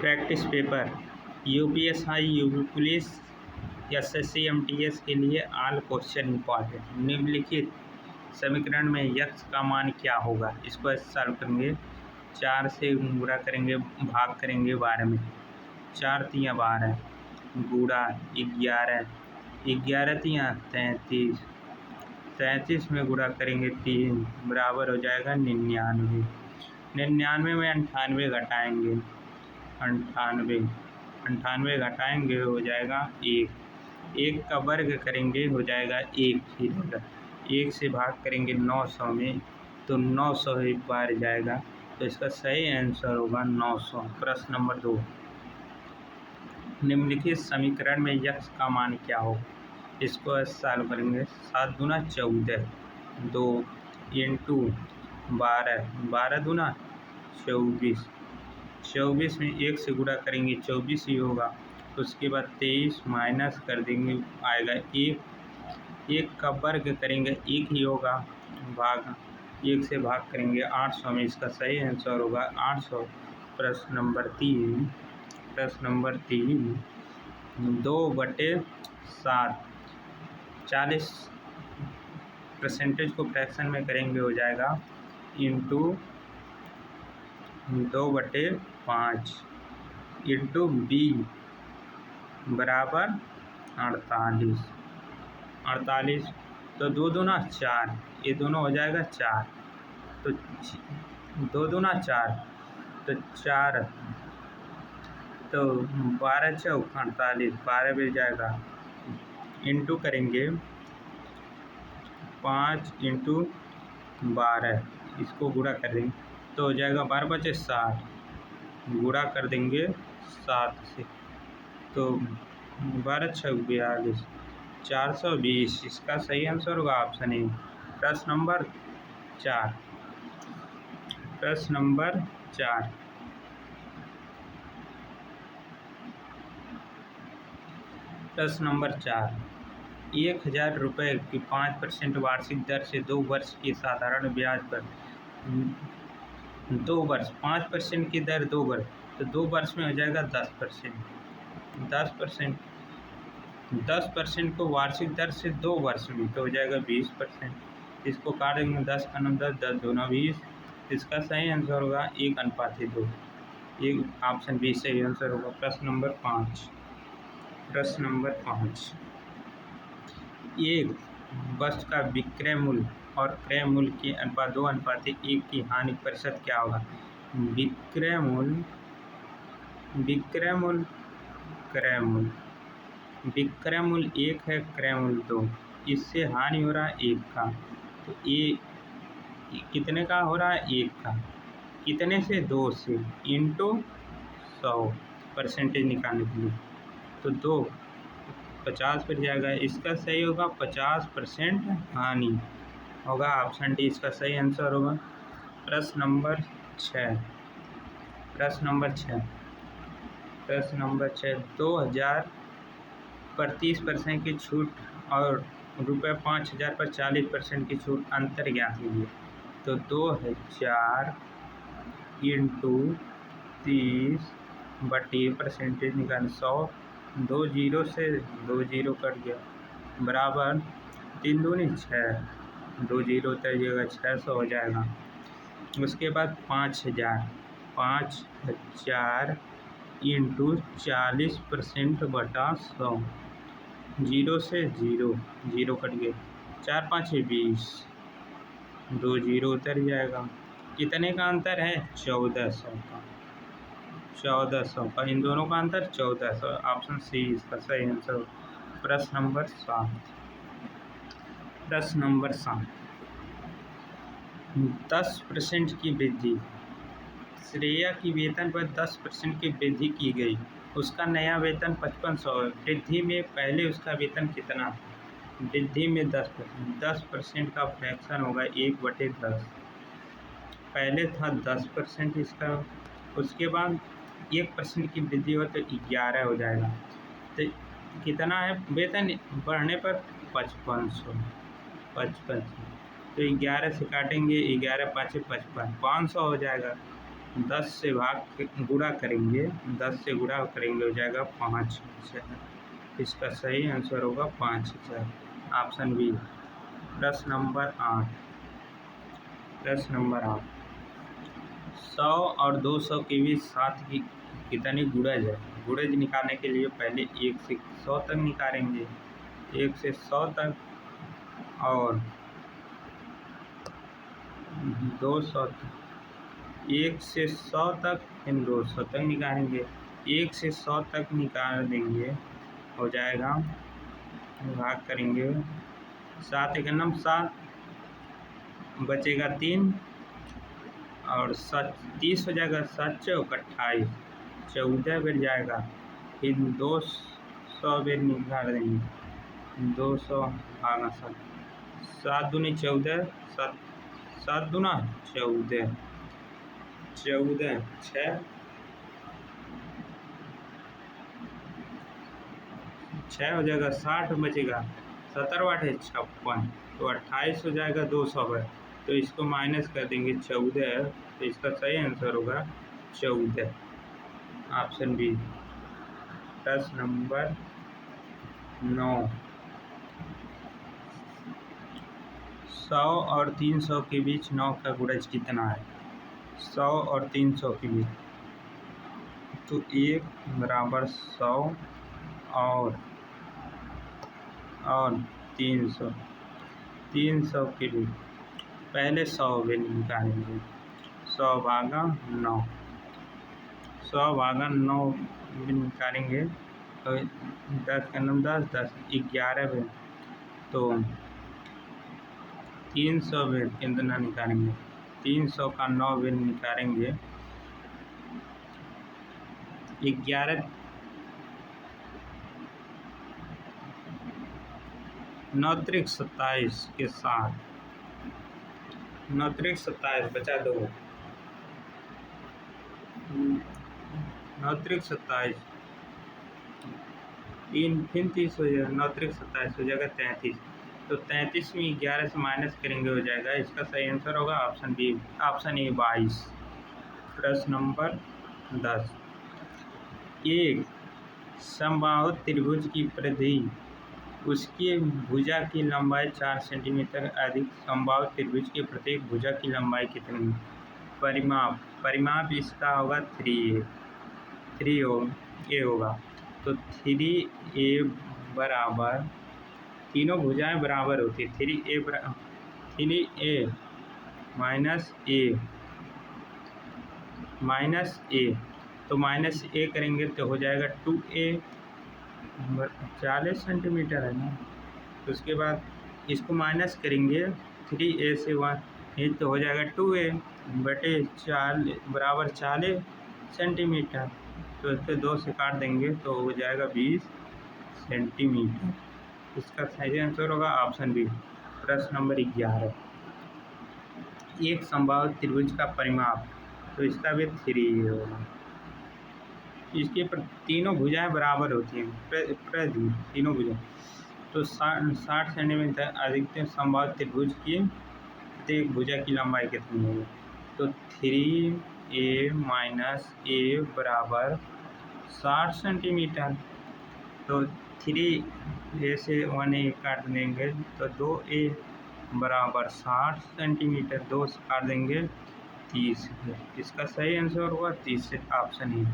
Practice paper UPSI, UP police, SSC, MTS के लिए all question important. निम्नलिखित समीकरण में यक्स का मान क्या होगा? इसको सॉल्व करेंगे। 4 से गुणा करेंगे, भाग करेंगे 12 में। 4 तियाँ 12 गुणा 11, 11 तियाँ 33, 33 में गुणा करेंगे 3 बराबर हो जाएगा 99। 99 में 98 घटाएंगे, 98 घटाएंगे हो जाएगा 1। 1 का वर्ग करेंगे हो जाएगा 1 ही रहेगा। 1 से भाग करेंगे 900 में तो 900 एक बार जाएगा, तो इसका सही आंसर होगा 900। प्रश्न नंबर 2, निम्नलिखित समीकरण में यक्स का मान क्या हो? इसको सॉल्व करेंगे। 7 दूना 14, 2 इंटू 12, 12 दूना 24, 24 में 1 से गुणा करेंगे 24 ही होगा। उसके बाद 23 माइनस कर देंगे आएगा 1, 1 का वर्ग करेंगे 1 ही होगा, भाग 1 से भाग करेंगे 800 में, इसका सही आंसर होगा 800। प्रश्न नंबर 3, 2/7, 40% को फ्रैक्शन में करेंगे हो जाएगा इंटू 2/5 इंटू बी बराबर 48, तो 2 दूना 4, ये दोनों हो जाएगा 4, तो 2 दूना 4 तो 4, तो 12 चौक 48, 12 मिल जाएगा, इंटू करेंगे 5 इंटू 12, इसको गुणा कर देंगे तो हो जाएगा 12 बचे 60, गुणा कर देंगे 7 से तो 12 छक 42, 420, इसका सही आंसर होगा ऑप्शन ए। प्रश्न नंबर 4, प्रश्न नंबर 4, प्रश्न नंबर 4, 1000 रुपये की 5% वार्षिक दर से 2 वर्ष के साधारण ब्याज पर 2 वर्ष 5% की दर 2 वर्ष, तो 2 वर्ष में हो जाएगा 10%। 10% को वार्षिक दर से 2 वर्ष में तो हो जाएगा 20%। इसको काटेंगे 10 का 9 10, 10 दूना 20, इसका सही आंसर होगा 1:2। ये ऑप्शन बी सही आंसर होगा। प्रश्न नंबर 5, प्रश्न नंबर 5, एक वस्तु का विक्रय मूल्य और क्रय मूल्य के अनुपात 2:1 की हानि प्रतिशत क्या होगा? विक्रय मूल्य, क्रय मूल्य 1 है, क्रय मूल्य 2, इससे हानि हो रहा है 1 का, तो ये कितने का हो रहा है? 1 का, कितने से? 2 से, इंटू 100% निकालने के लिए, तो 2 50 पर जाएगा, इसका सही होगा 50% हानि होगा, ऑप्शन डी इसका सही आंसर होगा। प्रश्न नंबर 6, प्रश्न नंबर 6, 2000 पर 30% की छूट और ₹5000 पर 40% की छूट, अंतर ज्ञात कीजिए। तो 2000 इंटू 30/% निकाल 100, 2 जीरो से 2 जीरो कट गया, बराबर 3 दूनी 6, 2 जीरो उतर जाएगा 600 हो जाएगा। उसके बाद 5000 इंटू 40% बटा 100, 0 से 0, 0 कट गया, 4 5 20, 2 जीरो उतर जाएगा। कितने का अंतर है? 1400 का, 1400 का, इन दोनों का अंतर 1400, ऑप्शन सी इसका सही आंसर। प्रश्न नंबर 7, प्रश्न नंबर 7, 10% की वृद्धि, श्रेया की वेतन पर 10% की वृद्धि की गई, उसका नया वेतन 5500 है। वृद्धि में पहले उसका वेतन कितना था? वृद्धि में 10% का फ्रैक्शन होगा 1/10, पहले था 10% इसका, उसके बाद 1% की वृद्धि हो तो 11 हो जाएगा, तो कितना है वेतन बढ़ने पर? 5500, तो 11 से काटेंगे, 11 5 55, 500 हो जाएगा, 10 से गुणा करेंगे, 10 से गुणा करेंगे हो जाएगा 5000। इसका सही आंसर होगा 5000, ऑप्शन बी। प्रश्न नंबर 8। प्रश्न नंबर 8, 100 और 200 के बीच 7 की कितनी गुणज है? गुणज निकालने के लिए पहले 1 से 100 तक निकालेंगे, 1 से 100 तक, और 200 तक, 1 से 100 तक, फिर 200 तक निकालेंगे। 1 से 100 तक निकाल देंगे हो जाएगा, भाग करेंगे 7 एक नम 7, बचेगा 3 और 30 हो जाएगा, 7 चौक 28, 14 बैठ जाएगा। फिर 200 बैठ निकाल देंगे, 200 भागा 7, 7 दूनी 14, 7 दूना 14, 14 6 हो जाएगा, 60 बचेगा, 17 8 है 56, तो 28 हो जाएगा 200 पर। तो इसको माइनस कर देंगे 14, तो इसका सही आंसर होगा 14, ऑप्शन बी। प्रश्न नंबर 9, 100 और 300 के बीच 9 का गुणज कितना है? 100 और 300 के बीच, तो 1 बराबर 100 और 300, 300 के बीच पहले 100 भी निकालेंगे, 100 भागा 9, 100 भागा 9 भी निकालेंगे, तो 10 का 9 10, 10 11 भी, तो 300 भी कितना निकालेंगे, 300 का 9 भी निकालेंगे, 11 9 त्रिक 27 के साथ, 9 त्रिक 27 बचा 2, 9 त्रिक 27, 3 फिर 30 हो जाएगा, 9 त्रिक 27 हो जाएगा 33, तो 33 में 11 से माइनस करेंगे हो जाएगा। इसका सही आंसर होगा ऑप्शन बी, ऑप्शन ए 22। प्रश्न नंबर 10, एक समबाहु त्रिभुज की परिधि उसकी भुजा की लंबाई 4 सेंटीमीटर अधिक, समबाहु त्रिभुज के प्रत्येक भुजा की लंबाई कितनी? परिमाप इसका होगा 3a होगा, तो 3a बराबर, तीनों भुजाएं बराबर होती है, 3a माइनस a, तो माइनस a करेंगे तो हो जाएगा 2a, 40 सेंटीमीटर है ना। तो उसके बाद इसको माइनस करेंगे 3a से 1, तो हो जाएगा 2a बटे 4 बराबर 40 सेंटीमीटर, तो इससे 2 से काट देंगे तो हो जाएगा 20 सेंटीमीटर। इसका सही आंसर होगा ऑप्शन बी। प्रश्न नंबर 11, एक समबाहु त्रिभुज का परिमाप, तो इसका भी 3 होगा। इसके तीनों भुजाएं बराबर होती हैं, तीनों भुजाएं, तो 60 सेंटीमीटर अधिकतम समबाहु त्रिभुज की प्रत्येक भुजा की लंबाई कितनी होगी? तो 3a माइनस a बराबर 60 सेंटीमीटर, तो 3a से 1a काट देंगे तो 2a बराबर 60 सेंटीमीटर, 2 से काट देंगे 30। इसका सही आंसर होगा 30, ऑप्शन ए।